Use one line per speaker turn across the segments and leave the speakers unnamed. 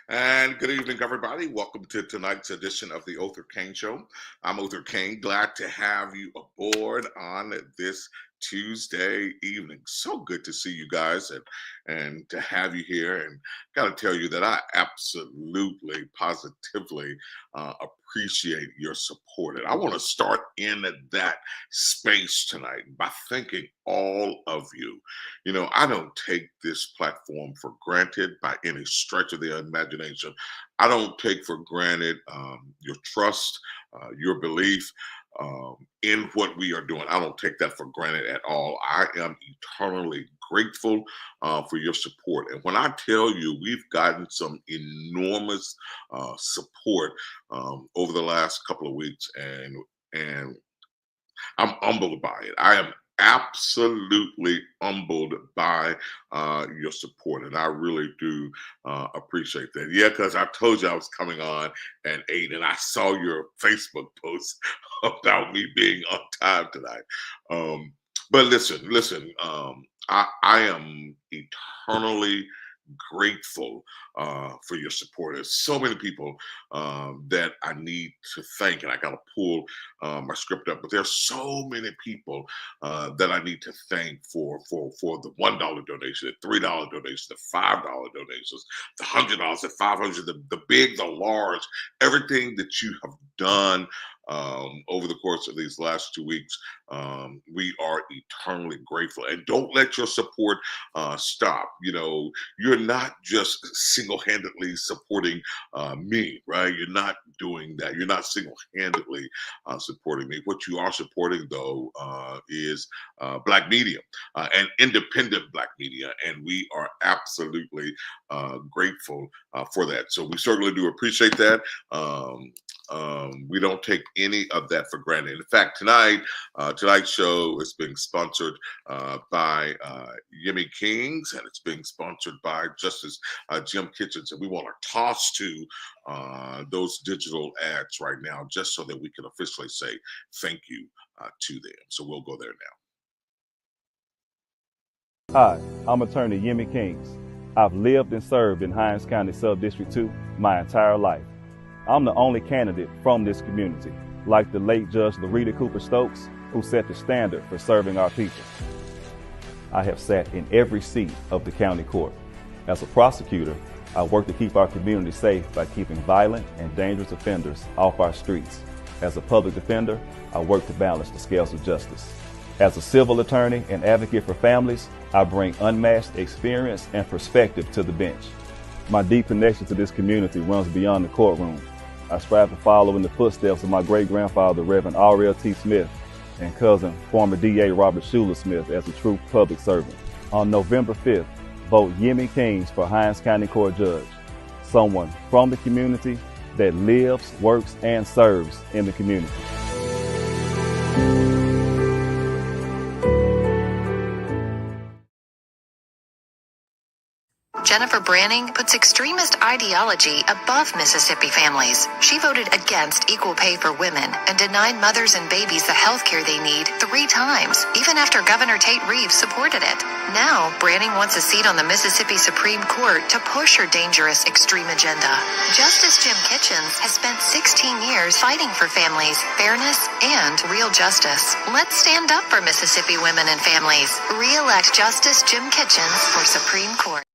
And good evening, everybody. Welcome to tonight's edition of the Othor Cain Show. I'm Othor Cain. Glad to have you aboard on this Tuesday evening. So good to see you guys and to have you here. And got to tell you that I absolutely, positively appreciate your support. And I want to start in that space tonight by thanking all of you. You know, I don't take this platform for granted by any stretch of the imagination. I don't take for granted your trust, your belief in what we are doing. I don't take that for granted at all. I am eternally grateful for your support. And when I tell you we've gotten some enormous support over the last couple of weeks, and I'm humbled by it. I am absolutely humbled by your support, and I really do appreciate that. Yeah, because I told you I was coming on at 8, and I saw your Facebook post about me being on time tonight. But listen. I am eternally grateful for your support. There's so many people that I need to thank, and I got to pull my script up. But there's so many people that I need to thank for the $1 donation, the $3 donation, the $5 donations, the $100, the $500, the big, the large, everything that you have done. Over the course of these last 2 weeks, we are eternally grateful. And don't let your support stop. You know, you're not just single-handedly supporting me, right? You're not doing that. You're not single-handedly supporting me. What you are supporting, though, is Black media and independent Black media, and we are absolutely grateful for that. So we certainly do appreciate that. We don't take any of that for granted. In fact, tonight's show is being sponsored by Yemi Kings, and it's being sponsored by Justice Jim Kitchens. And we want to toss to those digital ads right now, just so that we can officially say thank you to them. So we'll go there now.
Hi, I'm attorney Yemi Kings. I've lived and served in Hinds County Subdistrict 2 my entire life. I'm the only candidate from this community, like the late Judge Larita Cooper Stokes, who set the standard for serving our people. I have sat in every seat of the county court. As a prosecutor, I work to keep our community safe by keeping violent and dangerous offenders off our streets. As a public defender, I work to balance the scales of justice. As a civil attorney and advocate for families, I bring unmatched experience and perspective to the bench. My deep connection to this community runs beyond the courtroom. I strive to follow in the footsteps of my great-grandfather, Reverend R.L. T. Smith, and cousin, former DA Robert Schuler Smith, as a true public servant. On November 5th, vote Yemi Kings for Hinds County Court Judge, someone from the community that lives, works, and serves in the community.
Jennifer Branning puts extremist ideology above Mississippi families. She voted against equal pay for women and denied mothers and babies the health care they need 3 times, even after Governor Tate Reeves supported it. Now, Branning wants a seat on the Mississippi Supreme Court to push her dangerous extreme agenda. Justice Jim Kitchens has spent 16 years fighting for families, fairness, and real justice. Let's stand up for Mississippi women and families. Re-elect Justice Jim Kitchens for Supreme Court.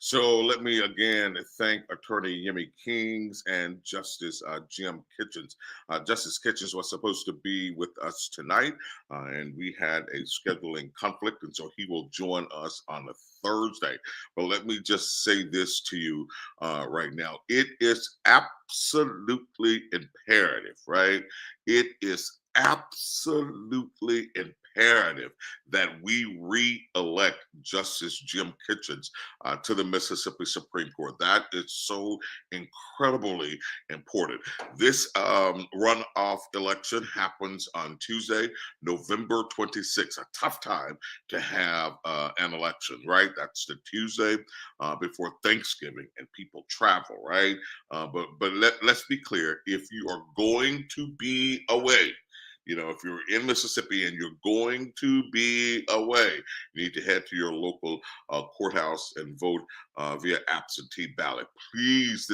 So let me again thank Attorney Yemi Kings and Justice Jim Kitchens. Justice Kitchens was supposed to be with us tonight, and we had a scheduling conflict, and so he will join us on a Thursday. But let me just say this to you right now. It is absolutely imperative, right? It is absolutely imperative that we re-elect Justice Jim Kitchens to the Mississippi Supreme Court. That is so incredibly important. This runoff election happens on Tuesday, November 26th. A tough time to have an election, right? That's the Tuesday before Thanksgiving, and people travel, right? But let's be clear. If you are going to be away, if you're in Mississippi and you're going to be away, you need to head to your local courthouse and vote via absentee ballot. Please,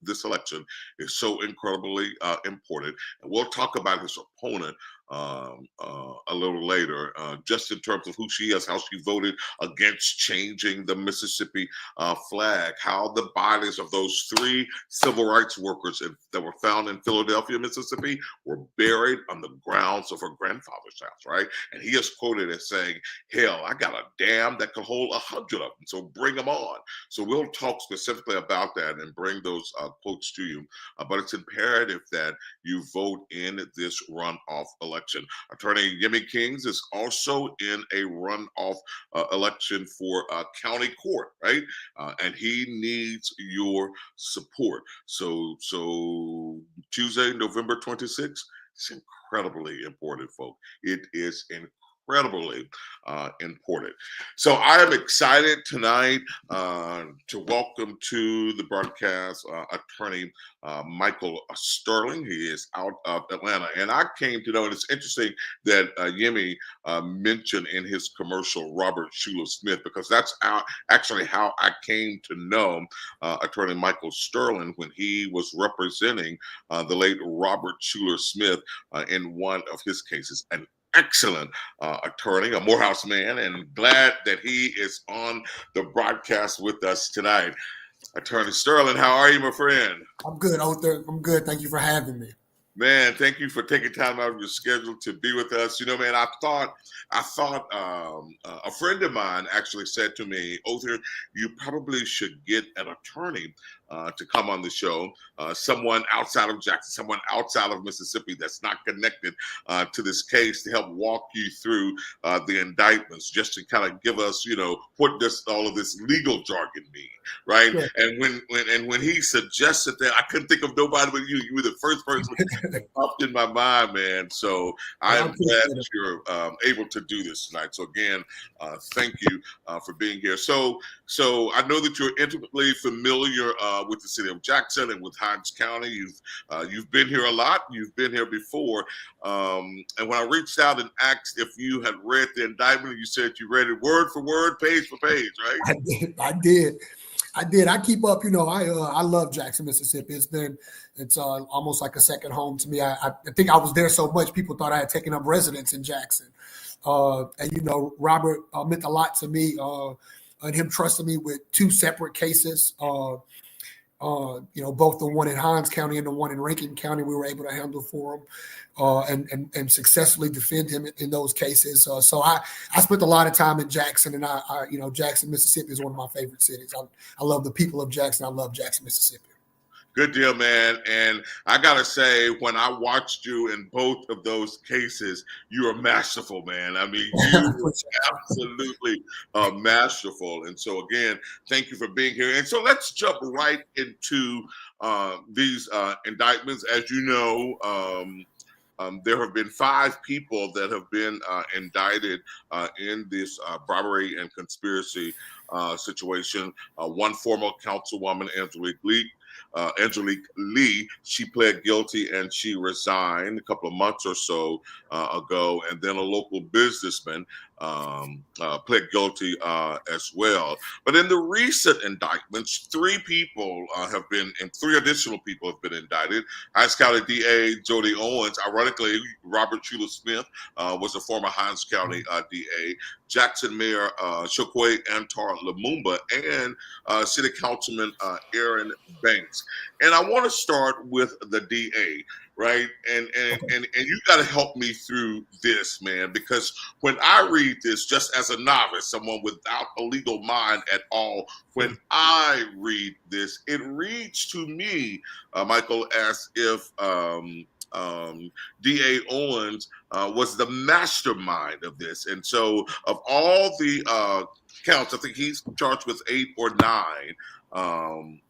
this election is so incredibly important. And we'll talk about his opponent a little later, just in terms of who she is, how she voted against changing the Mississippi flag, how the bodies of those 3 civil rights workers that were found in Philadelphia, Mississippi, were buried on the grounds of her grandfather's house, right? And he is quoted as saying, "Hell, I got a dam that could hold 100 of them, so bring them on." So we'll talk specifically about that and bring those quotes to you. But it's imperative that you vote in this runoff election. Attorney Yemi Kings is also in a runoff election for county court, right? And he needs your support. So Tuesday, November 26th, it's incredibly important, folks. It is incredibly important. So I am excited tonight to welcome to the broadcast attorney Michael Sterling. He is out of Atlanta. And I came to know, and it's interesting that Yemi mentioned in his commercial Robert Schuler Smith, because that's actually how I came to know attorney Michael Sterling when he was representing the late Robert Schuler Smith in one of his cases. An excellent attorney, a Morehouse man, and glad that he is on the broadcast with us tonight. Attorney Sterling, how are you, my friend?
I'm good, Othor. I'm good. Thank you for having me.
Man, thank you for taking time out of your schedule to be with us. Man, I thought a friend of mine actually said to me, "Othor, you probably should get an attorney to come on the show, someone outside of Jackson, someone outside of Mississippi that's not connected to this case, to help walk you through the indictments, just to kind of give us, what does all of this legal jargon mean, right?" Sure. And when he suggested that, I couldn't think of nobody but you. You were the first person that popped in my mind, man. So I am glad that you're able to do this tonight. So again, thank you for being here. So I know that you're intimately familiar with the city of Jackson and with Hinds County. You've been here a lot. You've been here before. And when I reached out and asked if you had read the indictment, you said you read it word for word, page for page, right?
I did. I keep up. I love Jackson, Mississippi. It's almost like a second home to me. I think I was there so much, people thought I had taken up residence in Jackson. And Robert meant a lot to me, and him trusting me with 2 separate cases. Both the one in Hinds County and the one in Rankin County, we were able to handle for him and successfully defend him in those cases. So I spent a lot of time in Jackson, and I Jackson, Mississippi is one of my favorite cities. I love the people of Jackson. I love Jackson, Mississippi.
Good deal, man. And I gotta say, when I watched you in both of those cases, you are masterful, man. I mean, you were absolutely masterful. And so again, thank you for being here. And so let's jump right into these indictments. As you know, there have been 5 people that have been indicted in this bribery and conspiracy situation. One former councilwoman, Angelique Lee, she pled guilty and she resigned a couple of months or so ago. And then a local businessman pled guilty as well. But in the recent indictments, 3 additional people have been indicted. Hinds County DA Jody Owens, ironically, Robert Schuler Smith was a former Hinds County DA. Jackson Mayor Chokwe Lumumba, and City Councilman Aaron Banks. And I want to start with the DA, right? And you got to help me through this, man, because when I read this, just as a novice, someone without a legal mind at all, when I read this, it reads to me, Michael, as if DA Owens was the mastermind of this. And so of all the counts, I think he's charged with 8 or 9.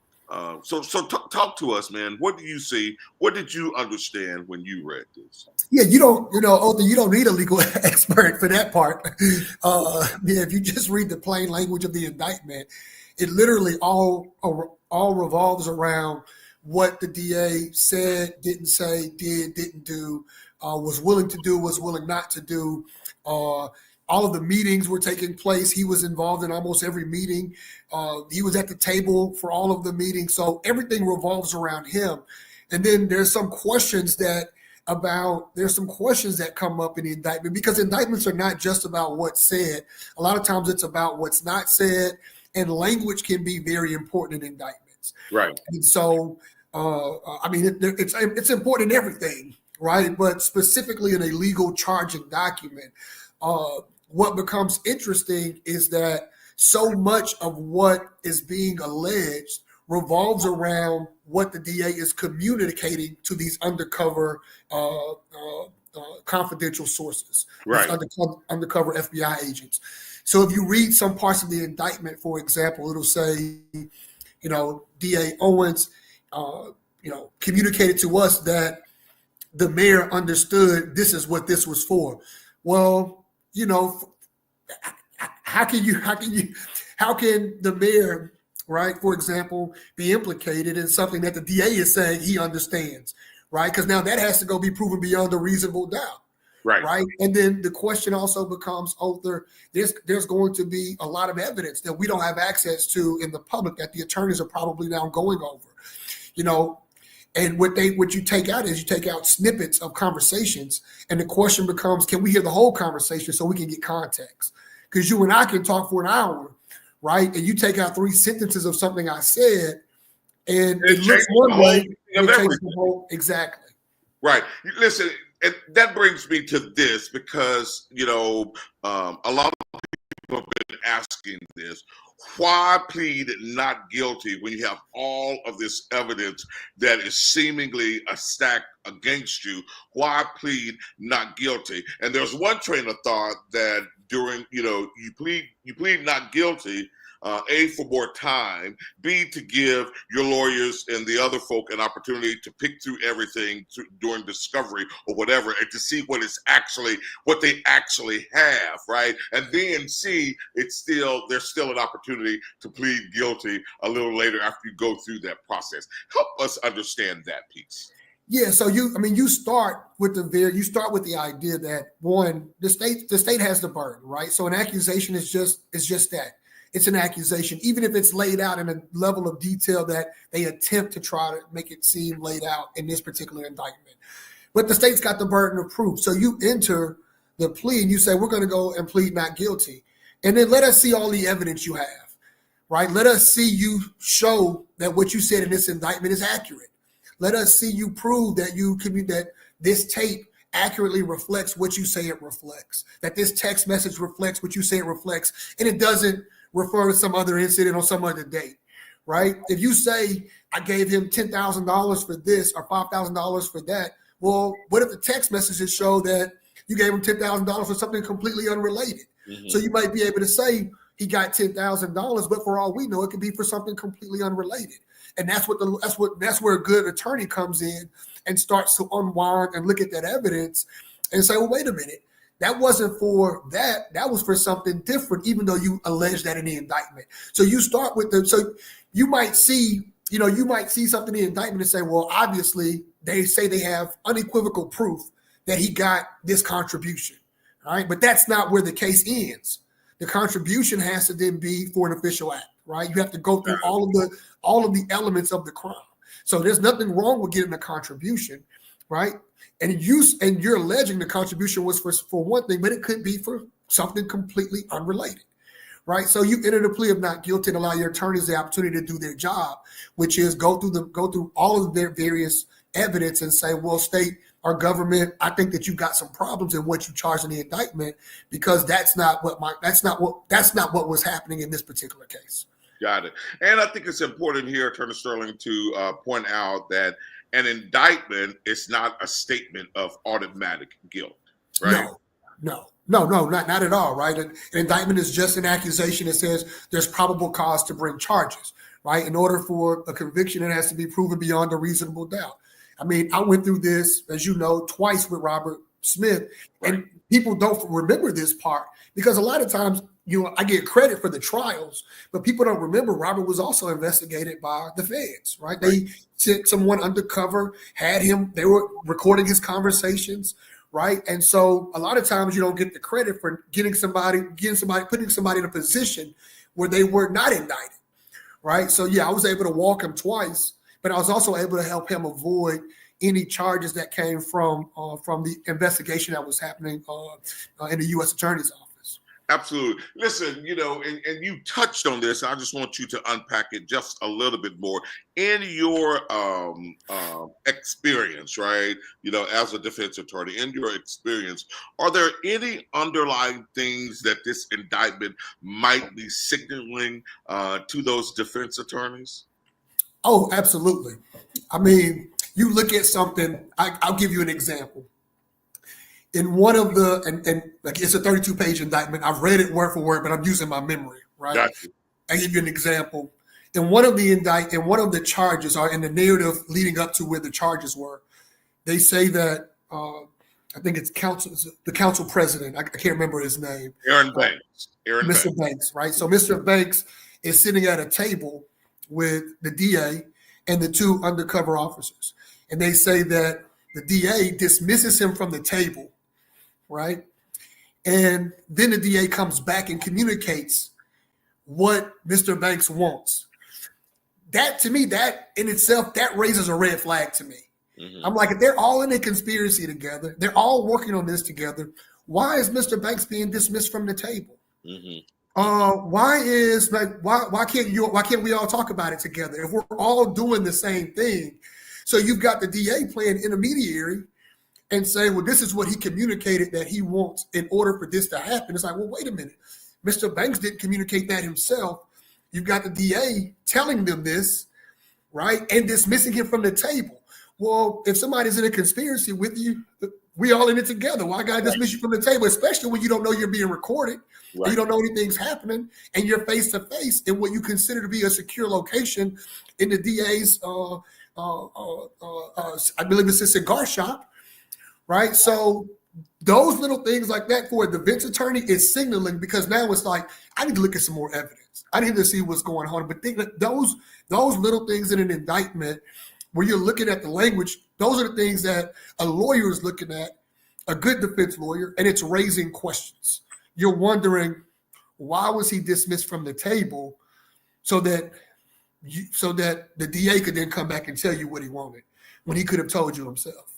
So talk to us, man. What do you see? What did you understand when you read this?
Yeah, Othor, you don't need a legal expert for that part. If you just read the plain language of the indictment, it literally all revolves around what the DA said, didn't say, didn't do, was willing to do, was willing not to do. All of the meetings were taking place. He was involved in almost every meeting. He was at the table for all of the meetings. So everything revolves around him. And then there's some questions that come up in the indictment, because indictments are not just about what's said. A lot of times it's about what's not said, and language can be very important in indictments.
Right.
And so, it's important in everything, right? But specifically in a legal charging document, what becomes interesting is that so much of what is being alleged revolves around what the DA is communicating to these undercover confidential sources,
right,
undercover FBI agents. So if you read some parts of the indictment, for example, it'll say, DA Owens, communicated to us that the mayor understood this is what this was for. Well, how can the mayor, right, for example, be implicated in something that the DA is saying he understands, right? Because now that has to go be proven beyond a reasonable doubt, right? And then the question also becomes, Othor, there's going to be a lot of evidence that we don't have access to in the public that the attorneys are probably now going over, and what you take out is you take out snippets of conversations, and the question becomes, can we hear the whole conversation so we can get context? Because you and I can talk for an hour, right? And you take out 3 sentences of something I said, and it looks one way. Exactly.
Right. Listen, and that brings me to this, because a lot of people have been asking this. Why plead not guilty when you have all of this evidence that is seemingly a stack against you? Why plead not guilty? And there's one train of thought that during, you plead not guilty, A, for more time, B, to give your lawyers and the other folk an opportunity to pick through everything during discovery or whatever, and to see what they actually have, right? And then C, there's still an opportunity to plead guilty a little later after you go through that process. Help us understand that piece.
Yeah, so you start with the idea that, one, the state has the burden, right? So an accusation is just that. It's an accusation, even if it's laid out in a level of detail that they attempt to try to make it seem laid out in this particular indictment. But the state's got the burden of proof. So you enter the plea and you say, we're going to go and plead not guilty. And then let us see all the evidence you have, right? Let us see you show that what you said in this indictment is accurate. Let us see you prove that that this tape accurately reflects what you say it reflects, that this text message reflects what you say it reflects, and it doesn't refer to some other incident on some other date, right? If you say, I gave him $10,000 for this or $5,000 for that, well, what if the text messages show that you gave him $10,000 for something completely unrelated? Mm-hmm. So you might be able to say he got $10,000, but for all we know, it could be for something completely unrelated. And that's where a good attorney comes in and starts to unwind and look at that evidence and say, well, wait a minute. That wasn't for that. That was for something different, even though you allege that in the indictment. So you start so you might see something in the indictment and say, well, obviously they say they have unequivocal proof that he got this contribution, all right? But that's not where the case ends. The contribution has to then be for an official act, right? You have to go through all of the elements of the crime. So there's nothing wrong with getting a contribution, right? And you're alleging the contribution was for one thing, but it could be for something completely unrelated, right? So you enter the plea of not guilty and allow your attorneys the opportunity to do their job, which is go through all of their various evidence and say, well, state or government, I think that you've got some problems in what you charged in the indictment, because that's not what was happening in this particular case.
Got it. And I think it's important here, Attorney Sterling, to point out that an indictment is not a statement of automatic guilt, right?
No, not at all, right? An indictment is just an accusation that says there's probable cause to bring charges, right? In order for a conviction, it has to be proven beyond a reasonable doubt. I mean, I went through this, as you know, twice with Robert Smith, and people don't remember this part because a lot of times I get credit for the trials, but people don't remember Robert was also investigated by the feds, right? They sent someone undercover, had him, they were recording his conversations, right? And so a lot of times you don't get the credit for putting somebody in a position where they were not indicted, right? So yeah, I was able to walk him twice, but I was also able to help him avoid any charges that came from the investigation that was happening in the U.S. Attorney's Office.
Absolutely. Listen, and you touched on this. I just want you to unpack it just a little bit more. In your experience, right, as a defense attorney, in your experience, are there any underlying things that this indictment might be signaling to those defense attorneys?
Oh, absolutely. I mean, you look at something, I'll give you an example. In one of the, and like it's a 32-page indictment. I've read it word for word, but I'm using my memory, right?
Gotcha.
I give you an example. In one of the charges, or in the narrative leading up to where the charges were, they say that I think it's the council president. I can't remember his name.
Aaron Banks.
Mr. Banks, right? So Mr. Banks is sitting at a table with the DA and the two undercover officers, and they say that the DA dismisses him from the table, right? And then the DA comes back and communicates what Mr. Banks wants. That, to me, that in itself, that raises a red flag to me. Mm-hmm. I'm like, if they're all in a conspiracy together, they're all working on this together, why is Mr. Banks being dismissed from the table? Mm-hmm. Why can't we all talk about it together if we're all doing the same thing? So you've got the DA playing intermediary and saying, well, this is what he communicated that he wants in order for this to happen. It's like, well, wait a minute. Mr. Banks didn't communicate that himself. You've got the DA telling them this, right, and dismissing him from the table. Well, if somebody's in a conspiracy with you, we all in it together. Why gotta dismiss you from the table, especially when you don't know you're being recorded, right, and you don't know anything's happening, and you're face to face in what you consider to be a secure location in the DA's, I believe it's a cigar shop, right? So those little things like that for a defense attorney is signaling, because now it's like, I need to look at some more evidence. I need to see what's going on. But think that those little things in an indictment, where you're looking at the language, those are the things that a lawyer is looking at, a good defense lawyer, and it's raising questions. You're wondering, why was he dismissed from the table, so that the DA could then come back and tell you what he wanted when he could have told you himself,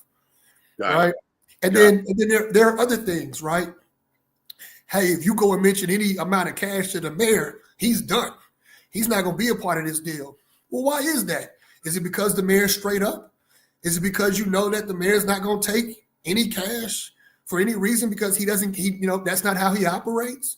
right? And then there are other things, right? Hey, if you go and mention any amount of cash to the mayor, he's done. He's not going to be a part of this deal. Well, why is that? Is it because the mayor's straight up? Is it because you know that the mayor's not going to take any cash for any reason because that's not how he operates?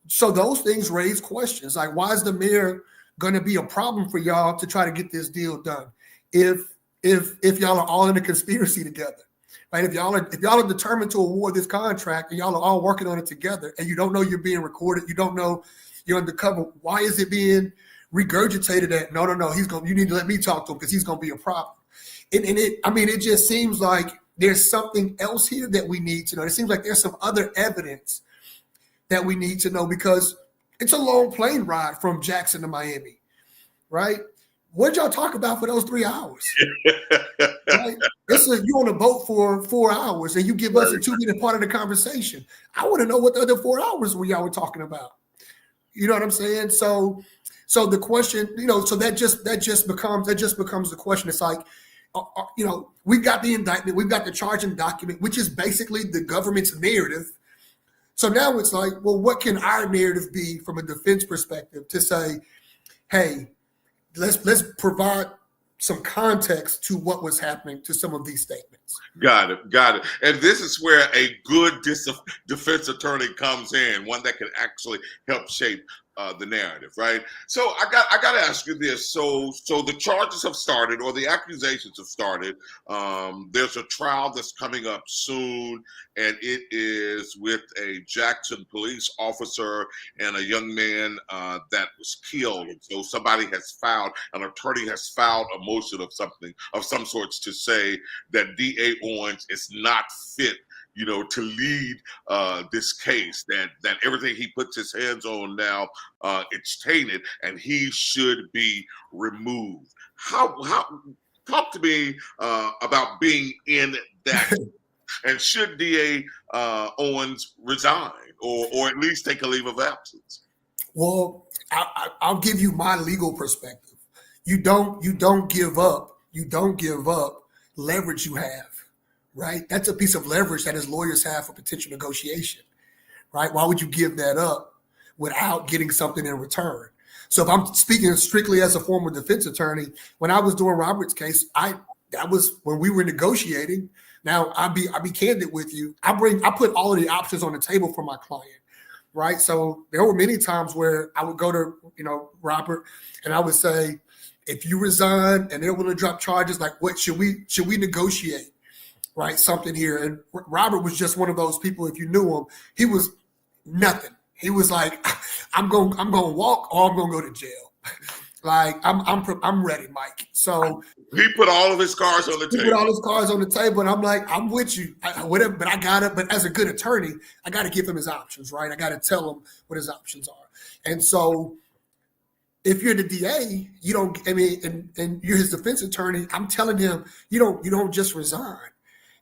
So those things raise questions. Like, why is the mayor going to be a problem for y'all to try to get this deal done if y'all are all in a conspiracy together, right? If y'all are determined to award this contract and y'all are all working on it together, and you don't know you're being recorded, you don't know you're undercover, why is it being regurgitated that no, you need to let me talk to him because he's going to be a problem? And it just seems like there's something else here that we need to know. It seems like there's some other evidence that we need to know, because it's a long plane ride from Jackson to Miami, right? What did y'all talk about for those 3 hours? Right? You on a boat for 4 hours and you give us a 2-minute part of the conversation. I want to know what the other 4 hours y'all were talking about. You know what I'm saying? So the question, so that just becomes the question. It's like, we've got the indictment, we've got the charging document, which is basically the government's narrative. So now it's like, well, what can our narrative be from a defense perspective to say, hey, let's provide some context to what was happening to some of these statements.
Got it. And this is where a good defense attorney comes in, one that can actually help shape the narrative, right? So I got to ask you this. So the charges have started, or the accusations have started. There's a trial that's coming up soon, and it is with a Jackson police officer and a young man that was killed. And so an attorney has filed a motion of some sorts to say that D.A. Owens is not fit to lead this case, that everything he puts his hands on now, it's tainted, and he should be removed. How talk to me about being in that, and should DA Owens resign or at least take a leave of absence?
Well, I'll give you my legal perspective. You don't give up. You don't give up leverage you have, right? That's a piece of leverage that his lawyers have for potential negotiation, right? Why would you give that up without getting something in return? So if I'm speaking strictly as a former defense attorney, when I was doing Robert's case, that was when we were negotiating. Now I'll be candid with you. I put all of the options on the table for my client, right? So there were many times where I would go to, Robert, and I would say, if you resign and they're willing to drop charges, like what should we negotiate, right? Something here. And Robert was just one of those people. If you knew him, he was nothing. He was like, I'm going to walk or I'm going to go to jail. Like I'm ready, Mike. So
he put all of his cards on the table.
He put all his cards on the table, and I'm like, I'm with you. Whatever, but I got it. But as a good attorney, I got to give him his options, right? I got to tell him what his options are. And so, if you're the DA, you don't. I mean, and you're his defense attorney. I'm telling him, you don't just resign.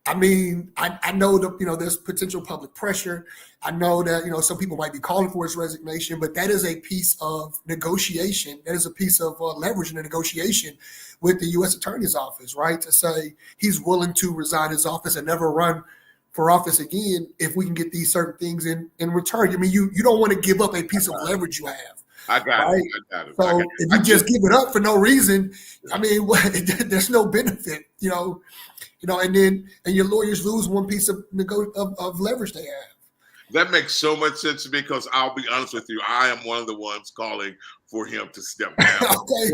I mean, I know that, there's potential public pressure. I know that, some people might be calling for his resignation, but that is a piece of negotiation. That is a piece of leverage in the negotiation with the U.S. Attorney's Office, right? To say he's willing to resign his office and never run for office again if we can get these certain things in return. I mean, you don't want to give up a piece of leverage you have.
I got it.
So if you just give it up for no reason, I mean, there's no benefit, and your lawyers lose one piece of leverage they have.
That makes so much sense to me, because I'll be honest with you, I am one of the ones calling for him to step down.
Okay.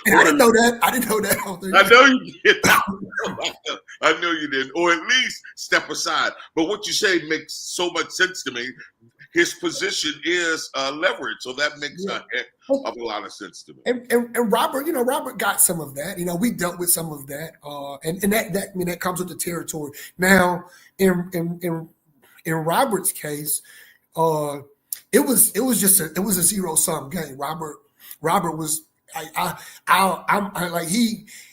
I didn't know that. I
know you did. I know you didn't, or at least step aside. But what you say makes so much sense to me. His position is leverage, so that makes a heck of a lot of sense to me.
And Robert, Robert got some of that. We dealt with some of that, and that comes with the territory. Now, in Robert's case, it was a zero sum game. Robert was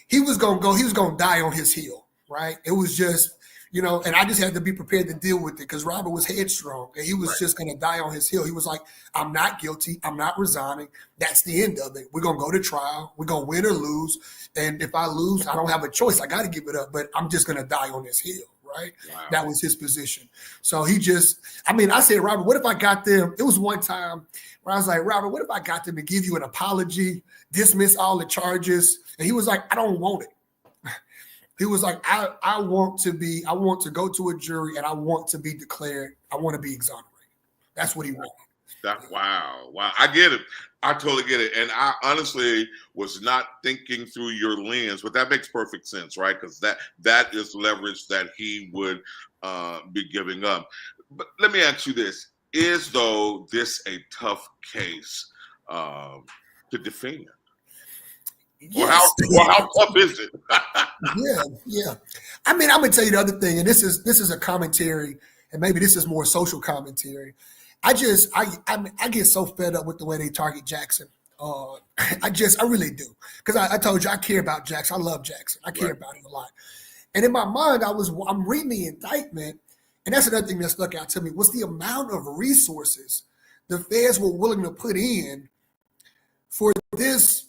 he was gonna die on his heel, right? It was just. And I just had to be prepared to deal with it, because Robert was headstrong and he was just going to die on his heel. He was like, I'm not guilty. I'm not resigning. That's the end of it. We're going to go to trial. We're going to win or lose. And if I lose, I don't have a choice. I got to give it up, but I'm just going to die on this heel. Right. Wow. That was his position. So I said, Robert, what if I got them? It was one time where I was like, Robert, what if I got them to give you an apology, dismiss all the charges? And he was like, I don't want it. He was like, I want to go to a jury and I want to be declared, I want to be exonerated. That's what he wanted.
Wow. I get it. I totally get it. And I honestly was not thinking through your lens, but that makes perfect sense, right? Because that is leverage that he would be giving up. But let me ask you this. Is, though, this a tough case to defend?
Yes.
Or how tough is it?
Yeah. I mean, I'm gonna tell you the other thing, and this is a commentary, and maybe this is more social commentary. I get so fed up with the way they target Jackson. I really do, because I told you I care about Jackson. I love Jackson. I care about him a lot. And in my mind, I'm reading the indictment, and that's another thing that stuck out to me was the amount of resources the feds were willing to put in for this,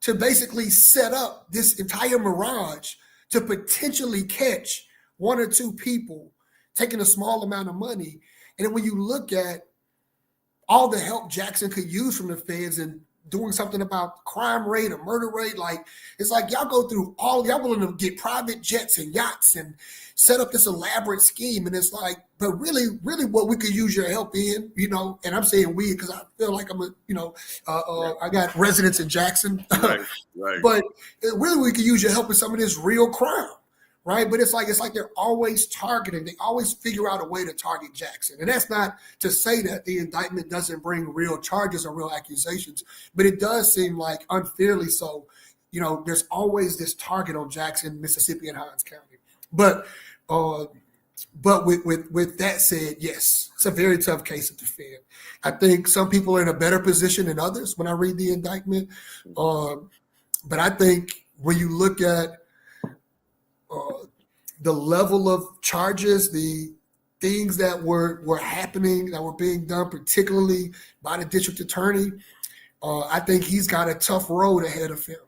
to basically set up this entire mirage to potentially catch one or two people taking a small amount of money. And then when you look at all the help Jackson could use from the feds and doing something about crime rate or murder rate, it's like y'all go through y'all willing to get private jets and yachts and set up this elaborate scheme. And it's like, but really what we could use your help in, and I'm saying we, because I feel like I got residents in Jackson,
right.
But really we could use your help in some of this real crime, right? But it's like they're always targeting. They always figure out a way to target Jackson. And that's not to say that the indictment doesn't bring real charges or real accusations, but it does seem like unfairly so. There's always this target on Jackson, Mississippi, and Hinds County. But But with that said, yes, it's a very tough case to defend. I think some people are in a better position than others when I read the indictment. But I think when you look at the level of charges, the things that were happening, that were being done, particularly by the district attorney, I think he's got a tough road ahead of him.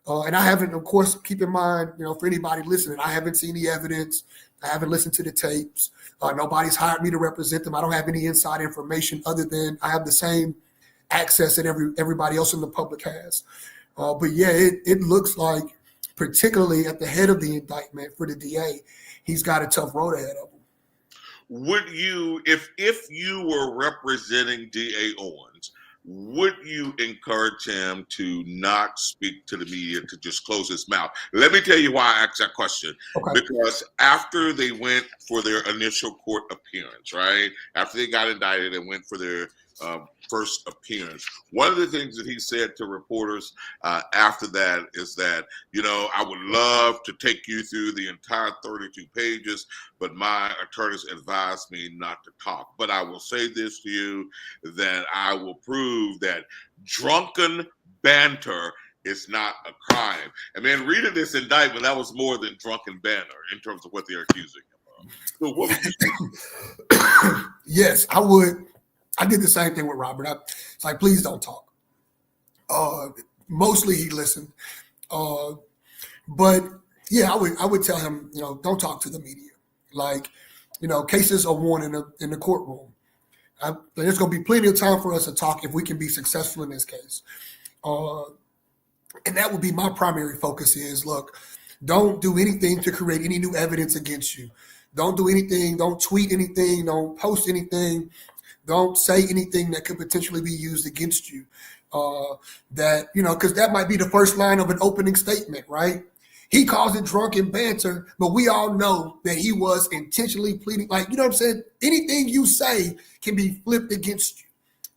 And I haven't, of course, keep in mind, for anybody listening, I haven't seen the evidence. I haven't listened to the tapes. Nobody's hired me to represent them. I don't have any inside information other than I have the same access that everybody else in the public has. But yeah, it looks like, particularly at the head of the indictment for the DA, he's got a tough road ahead of him.
Would you, if you were representing DA Owens, would you encourage him to not speak to the media, to just close his mouth? Let me tell you why I asked that question. Okay. Because after they went for their initial court appearance, right? After they got indicted and went for their first appearance, one of the things that he said to reporters after that is that, I would love to take you through the entire 32 pages, but my attorneys advised me not to talk. But I will say this to you, that I will prove that drunken banter is not a crime. And man, reading this indictment, that was more than drunken banter in terms of what they're accusing him of. So what would you say?
Yes, I would. I did the same thing with Robert. It's like, please don't talk. Mostly he listened. But yeah, I would tell him, don't talk to the media. Like, cases are won in the courtroom. There's going to be plenty of time for us to talk if we can be successful in this case. And that would be my primary focus is, look, don't do anything to create any new evidence against you. Don't do anything. Don't tweet anything. Don't post anything. Don't say anything that could potentially be used against you. Because that might be the first line of an opening statement, right? He calls it drunken banter, but we all know that he was intentionally pleading. Like, you know what I'm saying? Anything you say can be flipped against you,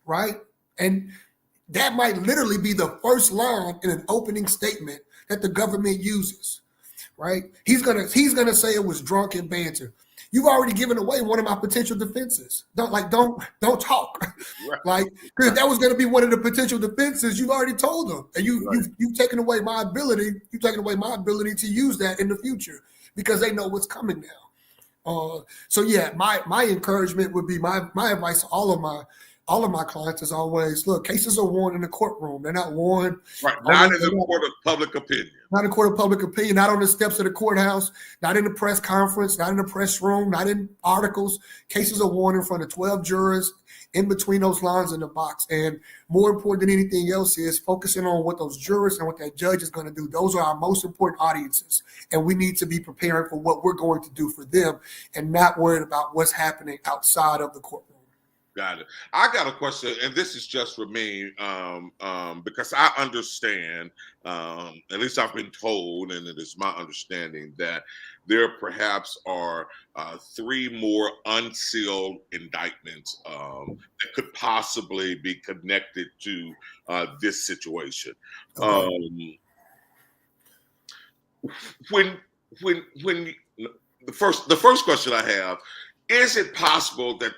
right? And that might literally be the first line in an opening statement that the government uses, right? He's gonna say it was drunken banter. You've already given away one of my potential defenses. Don't talk. Right. Like, because that was going to be one of the potential defenses. You've already told them, and you've taken away my ability. You've taken away my ability to use that in the future because they know what's coming now. So yeah, my encouragement would be my advice to all of my clients is always, look, cases are won in the courtroom. They're not won.
Right. Not in the court of public opinion.
Not in the court of public opinion, not on the steps of the courthouse, not in the press conference, not in the press room, not in articles. Cases are won in front of 12 jurors in between those lines in the box. And more important than anything else is focusing on what those jurors and what that judge is going to do. Those are our most important audiences. And we need to be preparing for what we're going to do for them and not worried about what's happening outside of the courtroom.
Got it. I got a question, and this is just for me, because I understand, at least I've been told, and it is my understanding that there perhaps are 3 more unsealed indictments that could possibly be connected to this situation. Okay. When the first question I have, is it possible that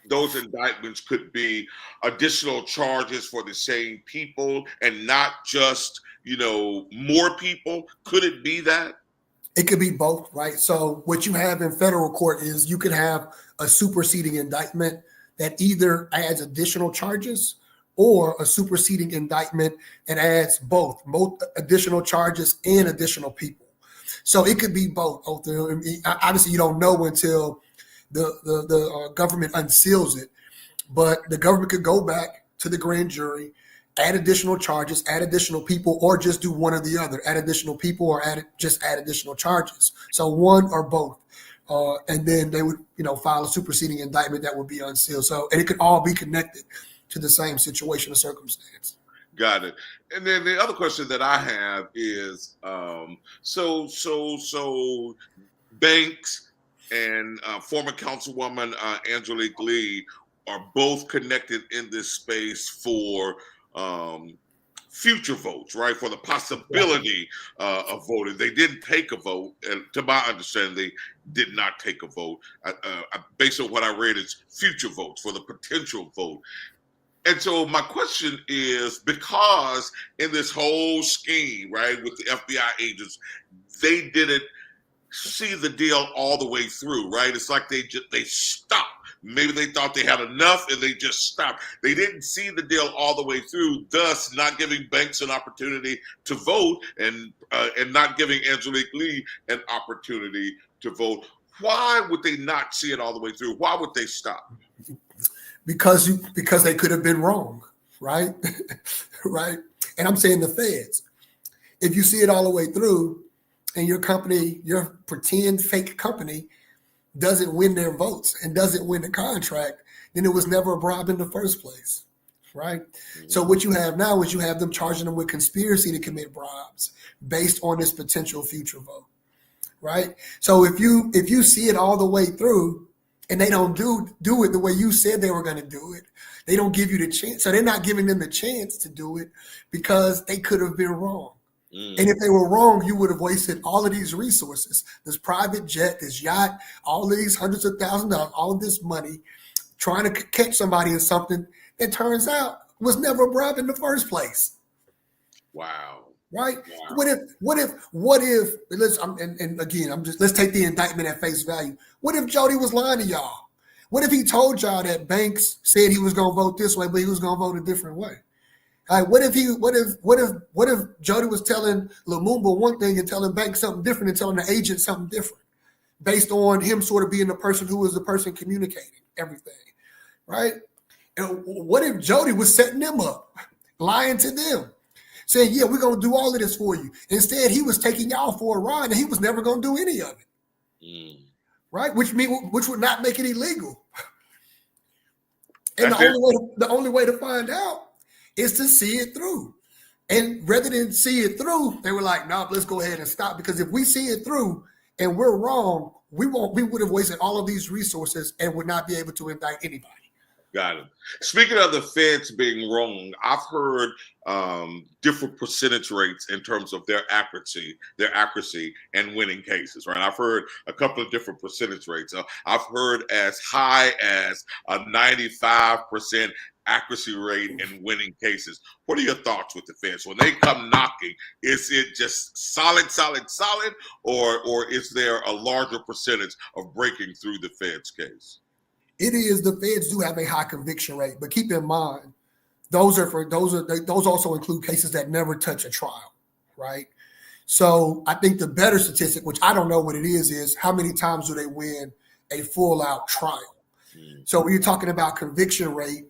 those indictments could be additional charges for the same people and not just, more people? Could it be that?
It could be both, right? So what you have in federal court is you could have a superseding indictment that either adds additional charges or a superseding indictment that adds both additional charges and additional people. So it could be both. Obviously, you don't know until the government unseals it, but the government could go back to the grand jury, add additional charges, add additional people, or just do one or the other, add additional people or add additional charges. So one or both. And then they would, file a superseding indictment that would be unsealed. So, and it could all be connected to the same situation or circumstance.
Got it. And then the other question that I have is, so Banks and former Councilwoman Angelique Lee are both connected in this space for future votes, right? For the possibility of voting. They didn't take a vote, and to my understanding, they did not take a vote. Based on what I read, it's future votes for the potential vote. And so my question is, because in this whole scheme, right, with the FBI agents, they didn't see the deal all the way through, right? It's like they stopped. Maybe they thought they had enough and they just stopped. They didn't see the deal all the way through, thus not giving Banks an opportunity to vote and not giving Angelique Lee an opportunity to vote. Why would they not see it all the way through? Why would they stop?
Because they could have been wrong, right? Right. And I'm saying the feds. If you see it all the way through, and your company, your pretend fake company, doesn't win their votes and doesn't win the contract, then it was never a bribe in the first place, right? Mm-hmm. So what you have now is you have them charging them with conspiracy to commit bribes based on this potential future vote, right? So if you see it all the way through and they don't do it the way you said they were going to do it, they don't give you the chance. So they're not giving them the chance to do it because they could have been wrong. And if they were wrong, you would have wasted all of these resources, this private jet, this yacht, all of these hundreds of thousands of dollars, all of this money, trying to catch somebody in something that turns out was never a bribe in the first place.
Wow.
Right?
Wow.
What if let's take the indictment at face value. What if Jody was lying to y'all? What if he told y'all that Banks said he was going to vote this way, but he was going to vote a different way? All right, what if Jody was telling Lumumba one thing and telling Banks something different and telling the agent something different based on him sort of being the person who was the person communicating everything, right? And what if Jody was setting them up, lying to them, saying, yeah, we're going to do all of this for you. Instead, he was taking y'all for a ride and he was never going to do any of it, right? Which would not make it illegal. And the only way to find out is to see it through. And rather than see it through, they were like, no, let's go ahead and stop. Because if we see it through and we're wrong, we would have wasted all of these resources and would not be able to indict anybody.
Got it. Speaking of the feds being wrong, I've heard different percentage rates in terms of their accuracy and winning cases, right? I've heard a couple of different percentage rates. I've heard as high as a 95% accuracy rate in winning cases. What are your thoughts with the feds? When they come knocking, is it just solid, or is there a larger percentage of breaking through the feds case?
It is. The feds do have a high conviction rate, but keep in mind, those also include cases that never touch a trial, right? So I think the better statistic, which I don't know what it is how many times do they win a full out trial? So when you're talking about conviction rate,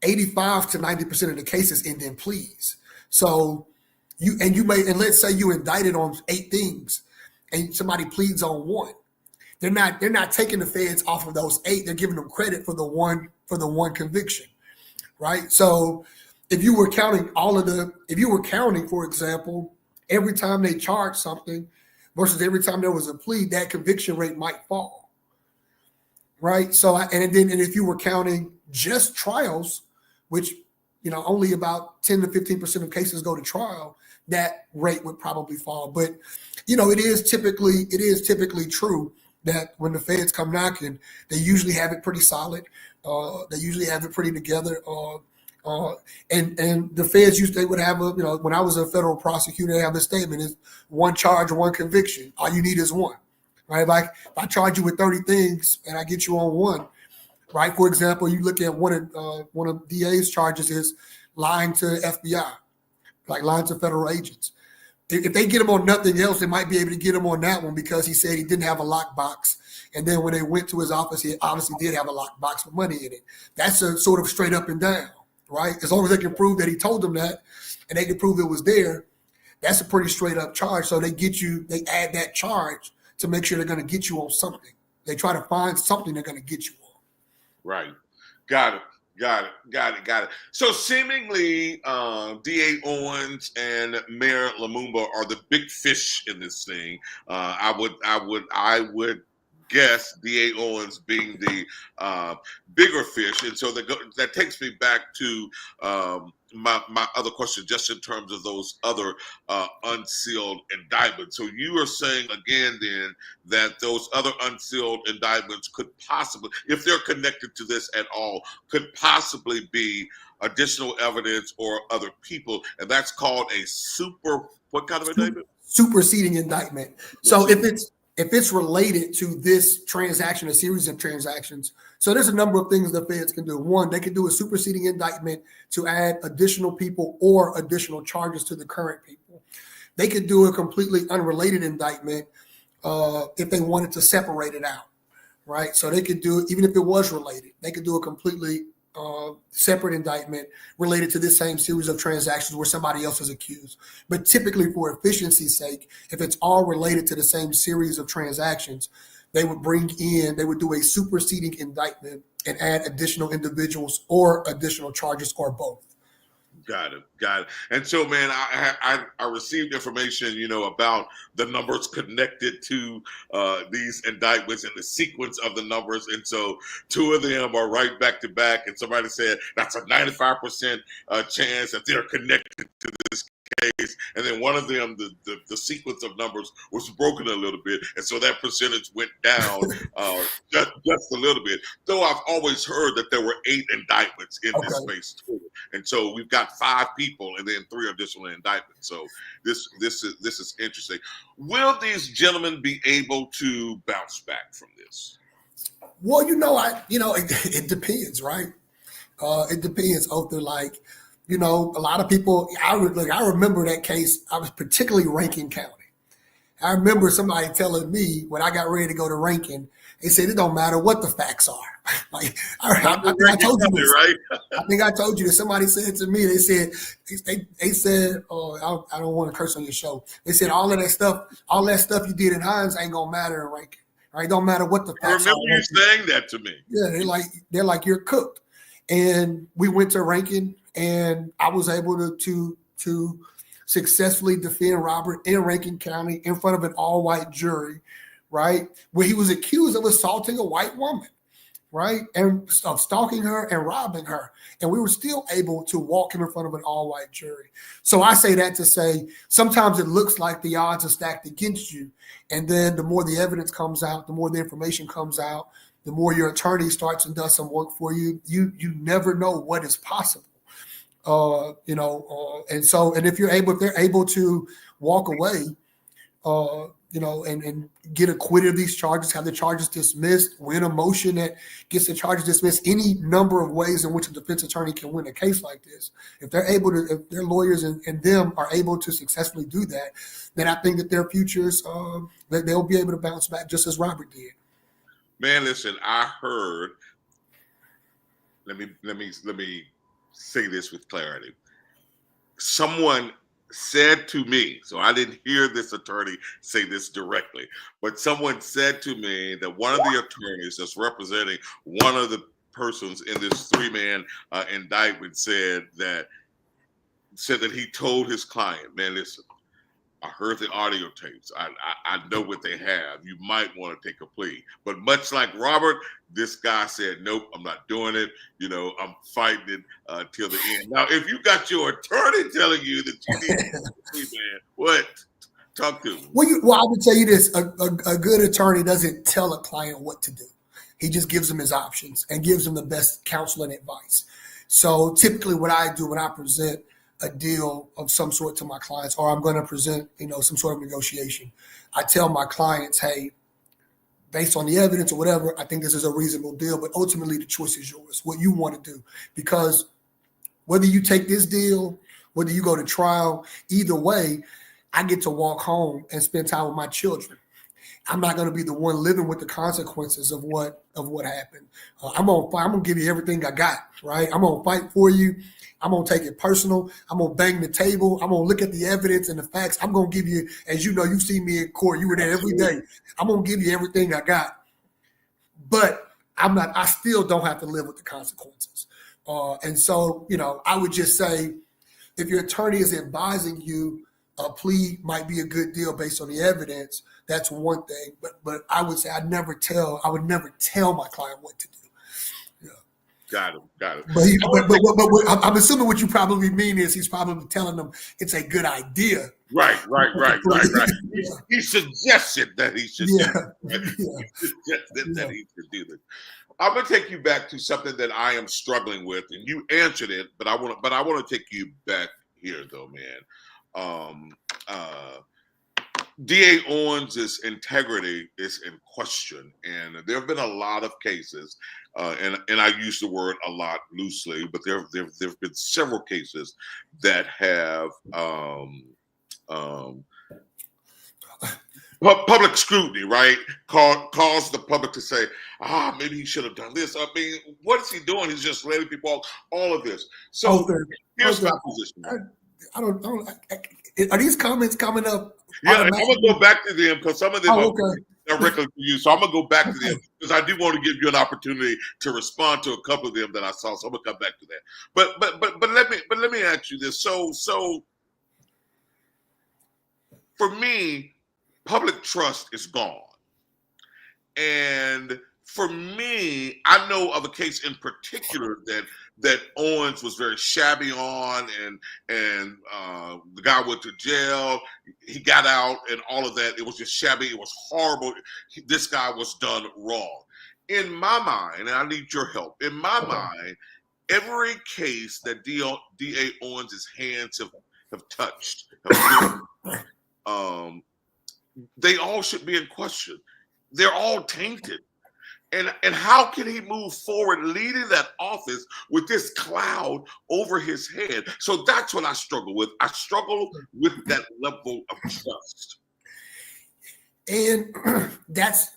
85 to 90% of the cases end in pleas. So let's say you indicted on 8 things and somebody pleads on 1. They're not taking the feds off of those 8. They're giving them credit for the one conviction, right? So if you were counting, for example, every time they charge something versus every time there was a plea, that conviction rate might fall, right? So and if you were counting just trials, which only about 10 to 15% of cases go to trial, that rate would probably fall. But it is typically true that when the feds come knocking, they usually have it pretty solid. They usually have it pretty together. And the feds they would have when I was a federal prosecutor, they have a statement: is 1 charge, 1 conviction. All you need is 1, right? Like if I charge you with 30 things and I get you on 1, right? For example, you look at one of DA's charges is lying to FBI, like lying to federal agents. If they get him on nothing else, they might be able to get him on that one because he said he didn't have a lockbox. And then when they went to his office, he obviously did have a lockbox with money in it. That's a sort of straight up and down, right? As long as they can prove that he told them that and they can prove it was there, that's a pretty straight up charge. So they add that charge to make sure they're going to get you on something. They try to find something they're going to get you on.
Right. Got it. So seemingly, D.A. Owens and Mayor Lumumba are the big fish in this thing. I would guess, D.A. Owens being the bigger fish. And so that takes me back to my other question, just in terms of those other unsealed indictments. So you are saying again then that those other unsealed indictments could possibly, if they're connected to this at all, could possibly be additional evidence or other people, and that's called a what kind of indictment?
Superseding indictment. So if it's related to this transaction, a series of transactions, so there's a number of things the feds can do. One, they can do a superseding indictment to add additional people or additional charges to the current people. They could do a completely unrelated indictment if they wanted to separate it out, right? So they could do, even if it was related, they could do a completely separate indictment related to this same series of transactions where somebody else is accused. But typically, for efficiency's sake, if it's all related to the same series of transactions, they would do a superseding indictment and add additional individuals or additional charges or both.
Got it. And so, man, I received information, about the numbers connected to these indictments and the sequence of the numbers. And so 2 of them are right back to back. And somebody said that's a 95% chance that they're connected to this case. And then one of them, the sequence of numbers was broken a little bit. And so that percentage went down just a little bit. Though I've always heard that there were 8 indictments in this space too. And so we've got 5 people and then 3 additional indictments. So this is interesting. Will these gentlemen be able to bounce back from this?
Well, it depends, right? It depends, Othor. Like, a lot of people, I remember that case. I was particularly Rankin County. I remember somebody telling me when I got ready to go to Rankin, they said it don't matter what the facts are. Like I think I told you this, right? I think I told you that. Somebody said to me, they said, I don't want to curse on your show. They said all that stuff you did in Hines ain't gonna matter in Rankin. Right? Don't matter what the facts are.
I remember you saying that to me.
Yeah, they're like you're cooked. And we went to Rankin, and I was able to successfully defend Robert in Rankin County in front of an all-white jury, right? Where he was accused of assaulting a white woman, right? And of stalking her and robbing her. And we were still able to walk him in front of an all-white jury. So I say that to say, sometimes it looks like the odds are stacked against you. And then the more the evidence comes out, the more the information comes out, the more your attorney starts and does some work for you, you never know what is possible. And if they're able to walk away, and get acquitted of these charges, have the charges dismissed, win a motion that gets the charges dismissed, any number of ways in which a defense attorney can win a case like this. If their lawyers and them are able to successfully do that, then I think that their futures, that they'll be able to bounce back just as Robert did.
Man, listen, I heard, let me say this with clarity. Someone said to me, so I didn't hear this attorney say this directly, but someone said to me that one of the attorneys that's representing one of the persons in this 3-man indictment said that he told his client, man, listen, I heard the audio tapes. I know what they have. You might want to take a plea. But much like Robert, this guy said, nope, I'm not doing it. I'm fighting it till the end. Now, if you got your attorney telling you that you need to plea, man, what? Talk to me.
Well, I would tell you this. A good attorney doesn't tell a client what to do. He just gives them his options and gives them the best counsel and advice. So typically what I do when I present a deal of some sort to my clients, or I'm going to present, some sort of negotiation, I tell my clients, hey, based on the evidence or whatever, I think this is a reasonable deal, but ultimately the choice is yours, what you want to do. Because whether you take this deal, whether you go to trial, either way, I get to walk home and spend time with my children. I'm not going to be the one living with the consequences of what happened. I'm gonna give you everything I got, right? I'm gonna fight for you. I'm going to take it personal. I'm going to bang the table. I'm going to look at the evidence and the facts. I'm going to give you, as you know, you see me in court. You were there every day. I'm going to give you everything I got. But I still don't have to live with the consequences. And so, I would just say, if your attorney is advising you a plea might be a good deal based on the evidence. That's one thing. But I would say I would never tell my client what to do.
Got it.
But I'm assuming what you probably mean is he's probably telling them it's a good idea.
Right. He suggested that he should do that he should do this. I'm gonna take you back to something that I am struggling with, and you answered it, but I want to take you back here though, man. DA Owens' integrity is in question, and there have been a lot of cases, and I use the word a lot loosely, but there have been several cases that have public scrutiny, right? Caused the public to say, maybe he should have done this. I mean, what is he doing? He's just letting people off. All of this. So here's my position.
Are these comments coming up?
Yeah, I'm gonna go back to them because some of them are directly to you. So I'm gonna go back to them because I do want to give you an opportunity to respond to a couple of them that I saw. So I'm gonna come back to that. But let me ask you this. So for me, public trust is gone. And for me, I know of a case in particular that Owens was very shabby on, and the guy went to jail. He got out, and all of that. It was just shabby. It was horrible. This guy was done wrong. In my mind, and I need your help. In my mind, every case that DA Owens' hands have touched, they all should be in question. They're all tainted. And how can he move forward leading that office with this cloud over his head? So that's what I struggle with. I struggle with that level of trust.
And that's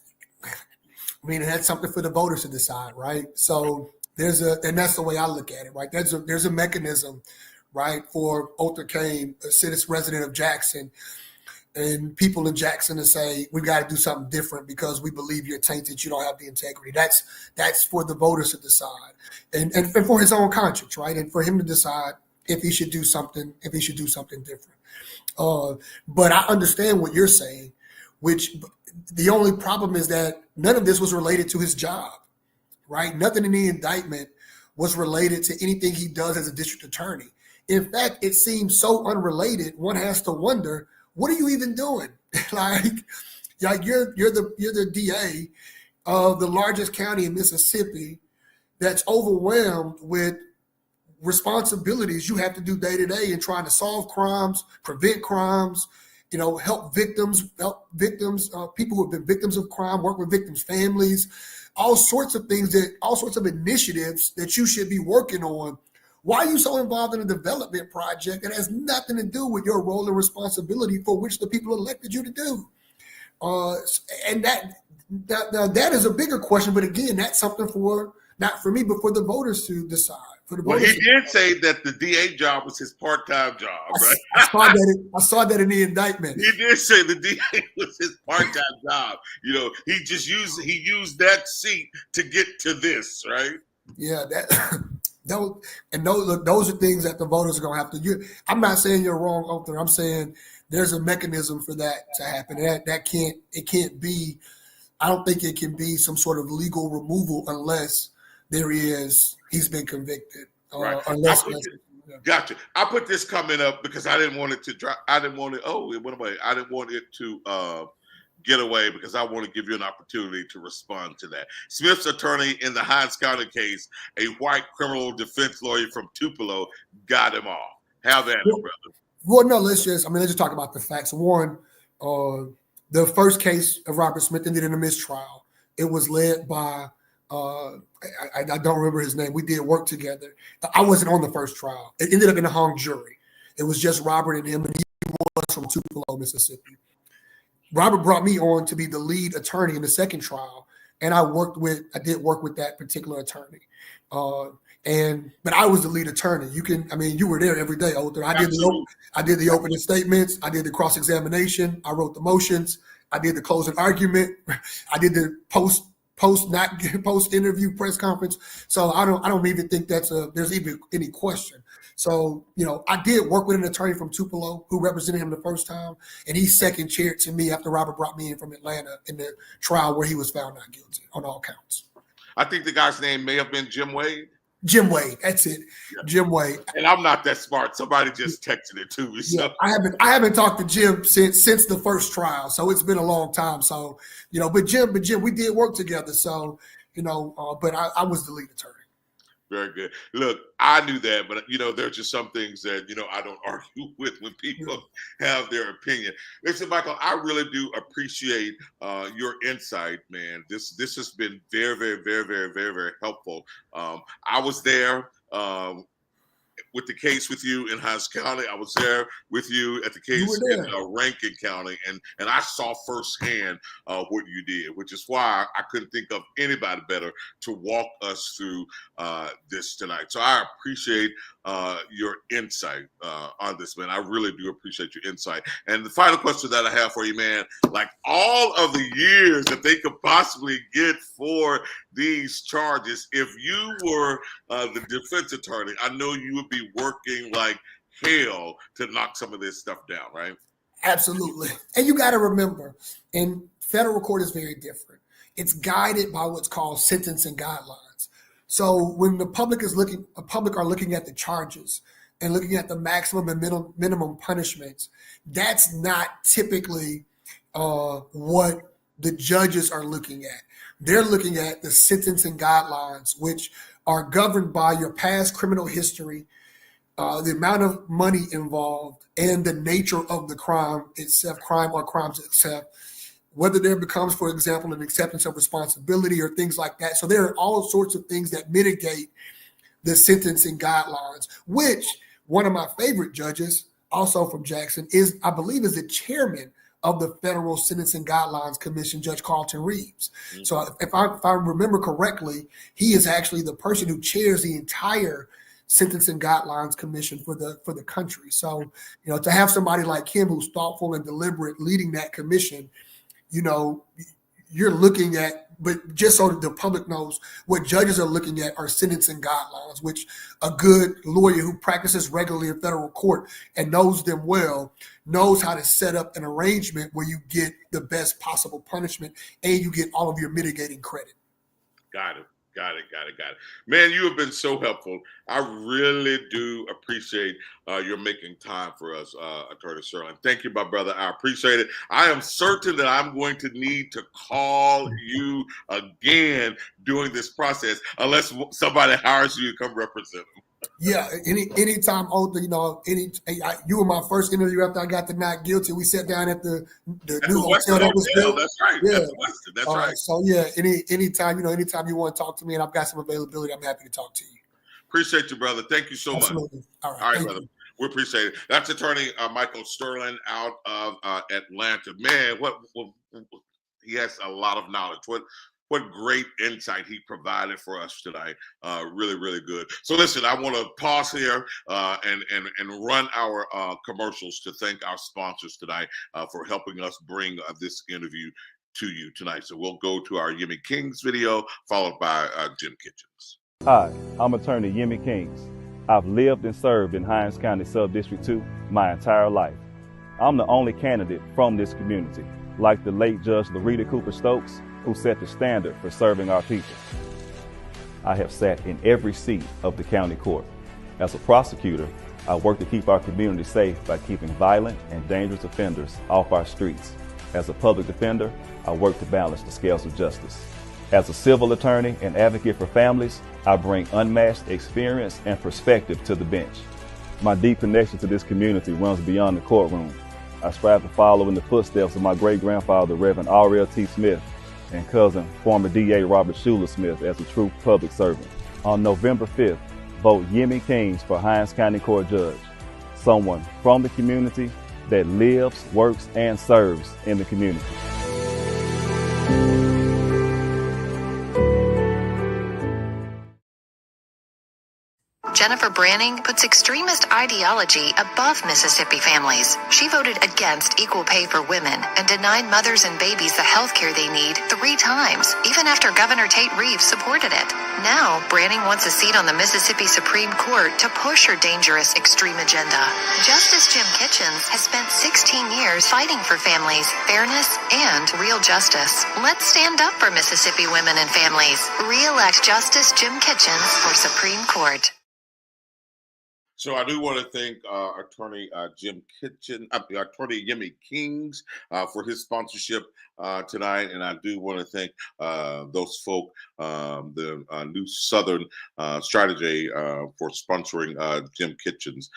something for the voters to decide, right? So and that's the way I look at it, right? There's a mechanism, right, for Othor Cain, a citizen resident of Jackson, and people in Jackson to say, we've got to do something different because we believe you're tainted, you don't have the integrity. That's for the voters to decide. And for his own conscience, right? And for him to decide if he should do something different. But I understand what you're saying, which the only problem is that none of this was related to his job, right? Nothing in the indictment was related to anything he does as a district attorney. In fact, it seems so unrelated, one has to wonder, what are you even doing? like you're the DA of the largest county in Mississippi that's overwhelmed with responsibilities you have to do day to day in trying to solve crimes, prevent crimes, help victims, people who have been victims of crime, work with victims' families, all sorts of things all sorts of initiatives that you should be working on. Why are you so involved in a development project that has nothing to do with your role and responsibility for which the people elected you to do? And that is a bigger question. But again, that's something not for me, but for the voters to decide. He
did say that the DA job was his part-time job, right?
I saw that in the indictment.
He did say the DA was his part-time job. He just used that seat to get to this, right?
Yeah, those are things that the voters are going to have to use. I'm not saying you're wrong, Othor. I'm saying there's a mechanism for that to happen. It can't be. I don't think it can be some sort of legal removal unless he's been convicted.
Right. Gotcha. I put this comment up because I didn't want it to drop. I didn't want it. Oh, it went away. I didn't want it to get away because I want to give you an opportunity to respond to that. Smith's attorney in the Hinds County case, a white criminal defense lawyer from Tupelo, got him off. Have at it, brother.
Well, no, let's just talk about the facts. One, the first case of Robert Smith ended in a mistrial. It was led by, I don't remember his name. We did work together. I wasn't on the first trial. It ended up in a hung jury. It was just Robert and him, and he was from Tupelo, Mississippi. Robert brought me on to be the lead attorney in the second trial, and I did work with that particular attorney. But I was the lead attorney. You were there every day, Othor. I did the opening statements. I did the cross-examination. I wrote the motions. I did the closing argument. I did the post interview press conference. So I don't even think there's even any question. So, I did work with an attorney from Tupelo who represented him the first time, and he second chaired to me after Robert brought me in from Atlanta in the trial where he was found not guilty on all counts.
I think the guy's name may have been Jim Wade.
Jim Wade, that's it. Yeah. Jim Wade.
And I'm not that smart. Somebody just texted it to me. So.
Yeah, I haven't talked to Jim since the first trial, so it's been a long time. So, but Jim, we did work together. So, but I was the lead attorney.
Very good. Look, I knew that, but there's just some things that I don't argue with when people have their opinion. Listen, Michael, I really do appreciate your insight, man. This has been very, very, very, very, very, very helpful. I was there with the case with you in Hines County. I was there with you at the case in Rankin County, and I saw firsthand what you did, which is why I couldn't think of anybody better to walk us through this tonight. So I appreciate your insight on this, man. I really do appreciate your insight. And the final question that I have for you, man, like all of the years that they could possibly get for these charges, if you were the defense attorney, I know you would be working like hell to knock some of this stuff down, right?
Absolutely. And you got to remember, in federal court is very different. It's guided by what's called sentencing guidelines. So when the public are looking at the charges and looking at the maximum and minimum punishments, that's not typically what the judges are looking at. They're looking at the sentencing guidelines, which are governed by your past criminal history, the amount of money involved, and the nature of the crime itself, crime or crimes itself, whether there becomes, for example, an acceptance of responsibility or things like that. So there are all sorts of things that mitigate the sentencing guidelines, which one of my favorite judges, also from Jackson, I believe is the chairman of the Federal Sentencing Guidelines Commission, Judge Carlton Reeves. Mm-hmm. So if I remember correctly, he is actually the person who chairs the entire Sentencing Guidelines Commission for the country. So, to have somebody like him who's thoughtful and deliberate leading that commission, you're looking at, but just so that the public knows, what judges are looking at are sentencing guidelines, which a good lawyer who practices regularly in federal court and knows them well knows how to set up an arrangement where you get the best possible punishment and you get all of your mitigating credit.
Got it. Man, you have been so helpful. I really do appreciate your making time for us, Attorney Sterling. Thank you, my brother. I appreciate it. I am certain that I'm going to need to call you again during this process, unless somebody hires you to come represent them.
Yeah, anytime, Othor, you were my first interview after I got the not guilty. We sat down at the new hotel that was built.
That's right. Yeah. That's right.
So yeah, anytime you want to talk to me and I've got some availability, I'm happy to talk to you.
Appreciate you, brother. Thank you so
Absolutely.
much.
All
right, brother. We appreciate it. That's Attorney Michael Sterling out of Atlanta. Man, what he has a lot of knowledge. What great insight he provided for us tonight. Really, really good. So listen, I want to pause here and run our commercials to thank our sponsors tonight for helping us bring this interview to you tonight. So we'll go to our Yemi Kings video, followed by Jim Kitchens.
Hi, I'm attorney Yemi Kings. I've lived and served in Hines County Sub-District 2 my entire life. I'm the only candidate from this community, like the late Judge Loretta Cooper Stokes, who set the standard for serving our people. I have sat in every seat of the county court. As a prosecutor, I work to keep our community safe by keeping violent and dangerous offenders off our streets. As a public defender, I work to balance the scales of justice. As a civil attorney and advocate for families, I bring unmatched experience and perspective to the bench. My deep connection to this community runs beyond the courtroom. I strive to follow in the footsteps of my great-grandfather, Reverend R.L. T. Smith, and cousin, former DA Robert Schuler Smith, as a true public servant. On November 5th, vote Yemi Kings for Hines County Court Judge, someone from the community that lives, works, and serves in the community.
Jennifer Branning puts extremist ideology above Mississippi families. She voted against equal pay for women and denied mothers and babies the health care they need 3 times, even after Governor Tate Reeves supported it. Now, Branning wants a seat on the Mississippi Supreme Court to push her dangerous extreme agenda. Justice Jim Kitchens has spent 16 years fighting for families, fairness, and real justice. Let's stand up for Mississippi women and families. Re-elect Justice Jim Kitchens for Supreme Court.
So I do want to thank Attorney Attorney Yemi Kings for his sponsorship tonight, and I do want to thank those folk, the New Southern Strategy, for sponsoring Jim Kitchens.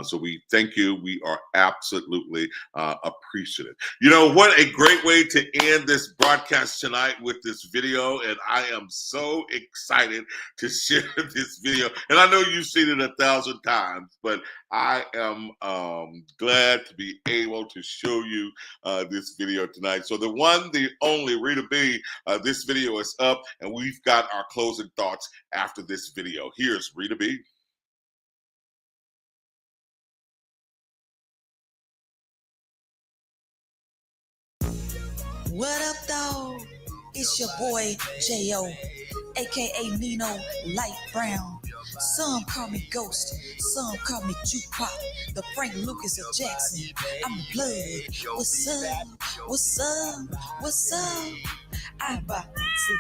So we thank you. We are absolutely appreciative. You know, what a great way to end this broadcast tonight with this video, and I am so excited to share this video. And I know you've seen it 1,000 times. But I am glad to be able to show you this video tonight. So the one, the only, Rita B, this video is up, and we've got our closing thoughts after this video. Here's Rita B.
What up, dog? It's your boy, J.O., a.k.a. Nino Light Brown. Some call me Ghost, some call me Tupac, the Frank Lucas of Jackson. I'm the blood. What's up? What's up? What's up? I buy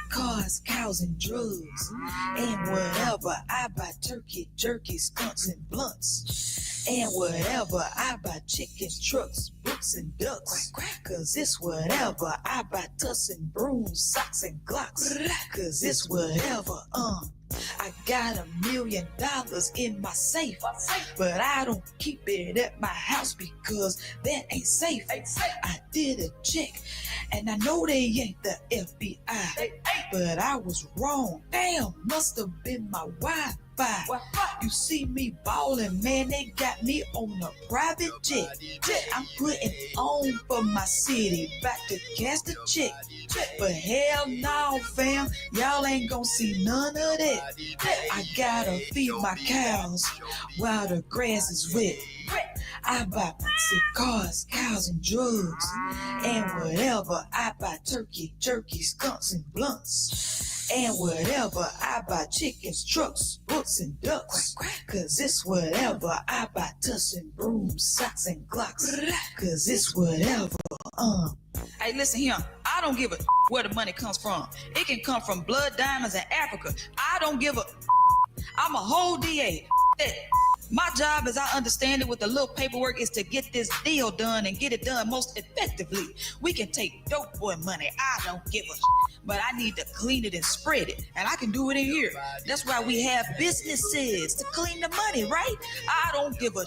cars, cows, and drugs, and whatever. I buy turkey, jerky, skunks, and blunts, and whatever. I buy chickens, trucks, books, and ducks, cause it's whatever. I buy tussing, brooms, socks, and glocks, cause it's whatever. I got $1 million in my safe, but I don't keep it at my house because that ain't safe. I did a check, and I know they ain't the FBI, but I was wrong. Damn, must have been my Wi-Fi. You see me ballin', man, they got me on a private jet. I'm putting on for my city, about to cash the check. But hell no, fam, y'all ain't gonna see none of that. I gotta feed my cows while the grass is wet. I buy cars, cows, and drugs, and whatever. I buy turkey, jerky, skunks, and blunts, and whatever. I buy chickens, trucks, books, and ducks, cause it's whatever. I buy tussing, brooms, socks, and glocks, cause it's whatever. Hey, listen here. I don't give a where the money comes from. It can come from blood diamonds in Africa. I don't give a. I'm a whole DA. My job, as I understand it, with the little paperwork, is to get this deal done and get it done most effectively. We can take dope boy money. I don't give a but I need to clean it and spread it, and I can do it in here. That's why we have businesses to clean the money, right? I don't give a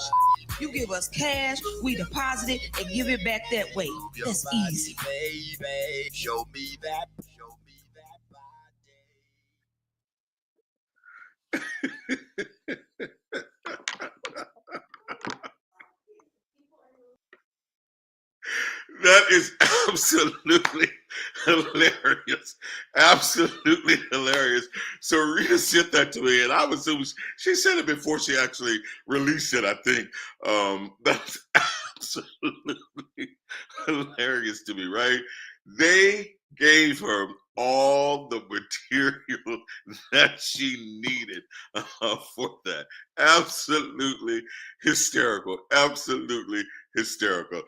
You give us cash, we deposit it, and give it back that way. That's easy. Baby, show me that.
That is absolutely hilarious. Absolutely hilarious. So Rita sent that to me, and I was assuming she said it before she actually released it, I think. That's absolutely hilarious to me, right? They gave her all the material that she needed for that. Absolutely hysterical. Absolutely hysterical.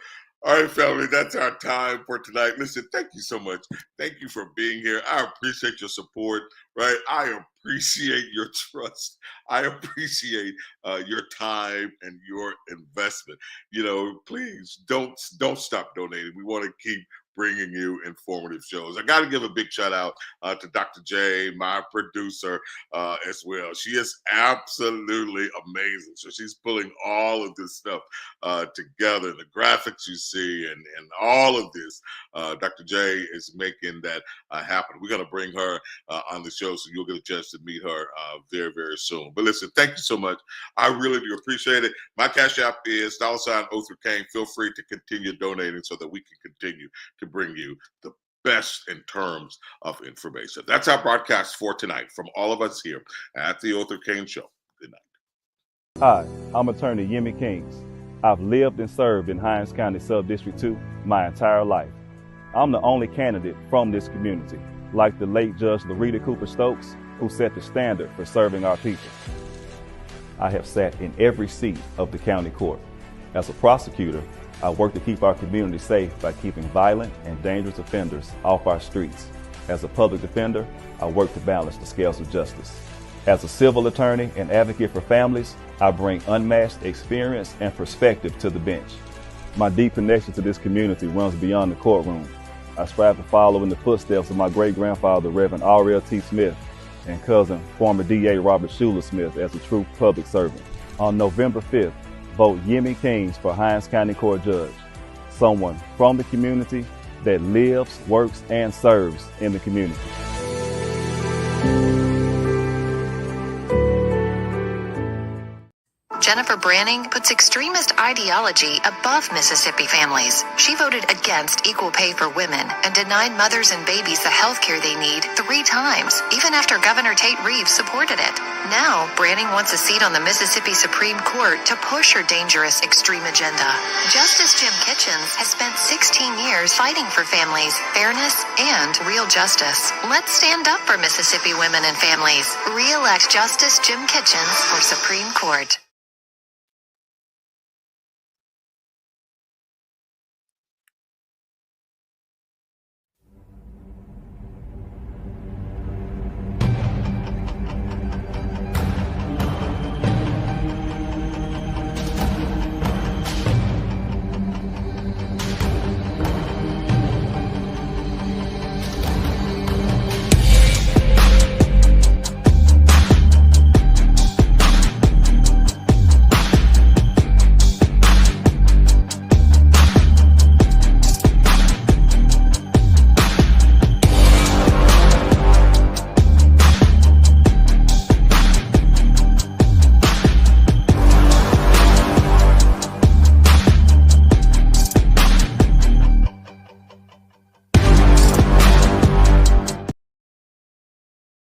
All right, family, that's our time for tonight. Listen, thank you so much. Thank you for being here. I appreciate your support, right? I appreciate your trust. I appreciate your time and your investment. You know, please don't stop donating. We want to keep bringing you informative shows. I got to give a big shout out to Dr. J, my producer, as well. She is absolutely amazing. So she's pulling all of this stuff together, the graphics you see, and all of this. Dr. J is making that happen. We're going to bring her on the show, so you'll get a chance to meet her very, very soon. But listen, thank you so much. I really do appreciate it. My Cash App is $Othor Cain. Feel free to continue donating so that we can continue to bring you the best in terms of information. That's our broadcast for tonight from all of us here at the Othor Cain Show. Good night.
Hi, I'm attorney Yemi Kings. I've lived and served in Hinds County Subdistrict 2 my entire life. I'm the only candidate from this community, like the late Judge Larita Cooper Stokes, who set the standard for serving our people. I have sat in every seat of the county court. As a prosecutor, I work to keep our community safe by keeping violent and dangerous offenders off our streets. As a public defender, I work to balance the scales of justice. As a civil attorney and advocate for families, I bring unmatched experience and perspective to the bench. My deep connection to this community runs beyond the courtroom. I strive to follow in the footsteps of my great-grandfather, Reverend R.L. T. Smith, and cousin, former DA Robert Schuler Smith, as a true public servant. On November 5th, vote Yemi Kings for Hinds County Court Judge, someone from the community that lives, works, and serves in the community.
Jennifer Branning puts extremist ideology above Mississippi families. She voted against equal pay for women and denied mothers and babies the health care they need 3 times, even after Governor Tate Reeves supported it. Now, Branning wants a seat on the Mississippi Supreme Court to push her dangerous extreme agenda. Justice Jim Kitchens has spent 16 years fighting for families, fairness, and real justice. Let's stand up for Mississippi women and families. Re-elect Justice Jim Kitchens for Supreme Court.